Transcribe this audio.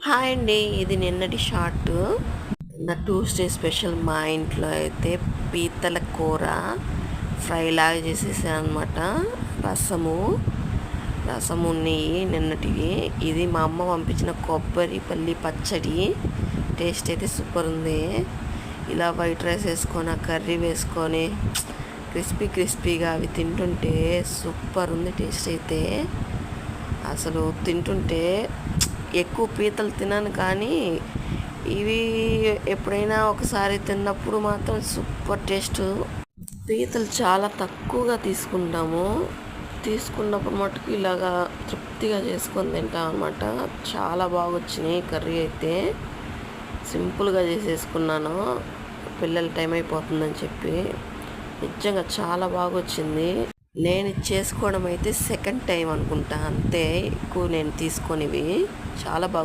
Hi అండి, ఇది నిన్నటి షార్ట్. నా ట్యూస్డే స్పెషల్ మా ఇంట్లో అయితే పీతల కూర ఫ్రై లాగా చేసేసాను అనమాట. రసము రసము నెయ్యి నిన్నటివి. ఇది మా అమ్మ పంపించిన కొబ్బరి పల్లి పచ్చడి. టేస్ట్ అయితే సూపర్ ఉంది. ఇలా వైట్ రైస్ వేసుకొని కర్రీ వేసుకొని క్రిస్పీగా అవి తింటుంటే సూపర్ ఉంది టేస్ట్ అయితే. అసలు తింటుంటే ఎక్కువ పీతలు తినను, కానీ ఇవి ఎప్పుడైనా ఒకసారి తిన్నప్పుడు మాత్రం సూపర్ టేస్ట్. పీతలు చాలా తక్కువగా తీసుకున్నప్పుడు మటుకు ఇలాగా తృప్తిగా చేసుకొని తింటాం అనమాట. చాలా బాగా వచ్చినాయి. కర్రీ అయితే సింపుల్గా చేసేసుకున్నాను, పిల్లల టైం అయిపోతుందని చెప్పి. నిజంగా చాలా బాగా వచ్చింది. నేను చేసుకోవడం అయితే సెకండ్ టైం అనుకుంటా, అంతే ఎక్కువ నేను తీసుకొనివి. చాలా బాగా